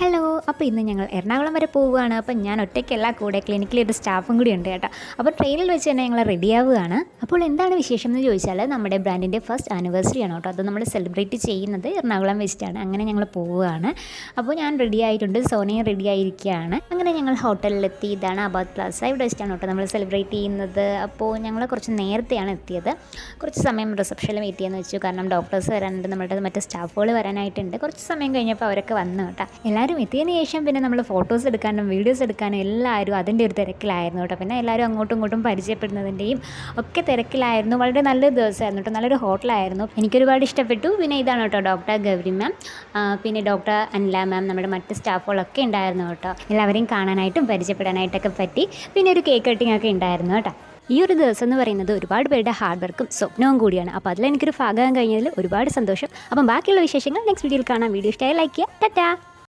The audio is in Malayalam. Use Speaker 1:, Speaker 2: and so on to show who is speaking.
Speaker 1: ഹലോ. അപ്പോൾ ഇന്ന് ഞങ്ങൾ എറണാകുളം വരെ പോവുകയാണ്. അപ്പം ഞാൻ ഒറ്റയ്ക്കല്ല, കൂടെ ക്ലിനിക്കിലൊരു സ്റ്റാഫും കൂടി ഉണ്ട് കേട്ടോ. അപ്പോൾ ട്രെയിനിൽ വെച്ച് തന്നെ ഞങ്ങൾ റെഡിയാവുകയാണ്. അപ്പോൾ എന്താണ് വിശേഷം എന്ന് ചോദിച്ചാൽ നമ്മുടെ ബ്രാൻഡിൻ്റെ ഫസ്റ്റ് ആനിവേഴ്സറി ആണ് കേട്ടോ. അത് നമ്മൾ സെലിബ്രേറ്റ് ചെയ്യുന്നത് എറണാകുളം വെച്ചിട്ടാണ്. അങ്ങനെ ഞങ്ങൾ പോവുകയാണ്. അപ്പോൾ ഞാൻ റെഡി ആയിട്ടുണ്ട്, സോനയും റെഡി ആയിരിക്കുകയാണ്. അങ്ങനെ ഞങ്ങൾ ഹോട്ടലിലെത്തി. ഇതാണ് ആബാദ് പ്ലാസ. ഇവിടെ വെച്ചിട്ടാണ് കേട്ടോ നമ്മൾ സെലിബ്രേറ്റ് ചെയ്യുന്നത്. അപ്പോൾ ഞങ്ങൾ കുറച്ച് നേരത്തെയാണ് എത്തിയത്. കുറച്ച് സമയം റിസപ്ഷനിൽ വെയിറ്റ് ചെയ്യാമെന്ന് വെച്ചു. കാരണം ഡോക്ടേഴ്സ് വരാനുണ്ട്, നമ്മുടെ മറ്റേ സ്റ്റാഫുകൾ വരാനായിട്ടുണ്ട്. കുറച്ച് സമയം കഴിഞ്ഞപ്പോൾ അവരൊക്കെ വന്നു കേട്ടോ. എല്ലാവരും എത്തിയതിന് ശേഷം പിന്നെ നമ്മൾ ഫോട്ടോസ് എടുക്കാനും വീഡിയോസ് എടുക്കാനും എല്ലാവരും അതിൻ്റെ ഒരു തിരക്കിലായിരുന്നു കേട്ടോ. പിന്നെ എല്ലാവരും അങ്ങോട്ടും ഇങ്ങോട്ടും പരിചയപ്പെടുന്നതിൻ്റെയും ഒക്കെ തിരക്കിലായിരുന്നു. വളരെ നല്ലൊരു ദിവസമായിരുന്നു കേട്ടോ. നല്ലൊരു ഹോട്ടലായിരുന്നു, എനിക്കൊരുപാട് ഇഷ്ടപ്പെട്ടു. പിന്നെ ഇതാണ് കേട്ടോ ഡോക്ടർ ഗൗരി മാം, പിന്നെ ഡോക്ടർ അനില മാം, നമ്മുടെ മറ്റ് സ്റ്റാഫുകളൊക്കെ ഉണ്ടായിരുന്നു കേട്ടോ. എല്ലാവരെയും കാണാനായിട്ടും പരിചയപ്പെടാനായിട്ടൊക്കെ പറ്റി. പിന്നെ ഒരു കേക്ക് കട്ടിങ് ഒക്കെ ഉണ്ടായിരുന്നു കേട്ടോ. ഈ ഒരു ദിവസം എന്ന് പറയുന്നത് ഒരുപാട് പേരുടെ ഹാർഡ് വർക്കും സ്വപ്നവും കൂടിയാണ്. അപ്പോൾ അതിലെനിക്കൊരു ഭാഗം കഴിഞ്ഞതിൽ ഒരുപാട് സന്തോഷം. അപ്പം ബാക്കിയുള്ള വിശേഷങ്ങൾ നെക്സ്റ്റ് വീഡിയോയിൽ കാണാം. വീഡിയോ ഇഷ്ടമായി ലൈക്ക് ചെയ്യുക. ടാറ്റാ.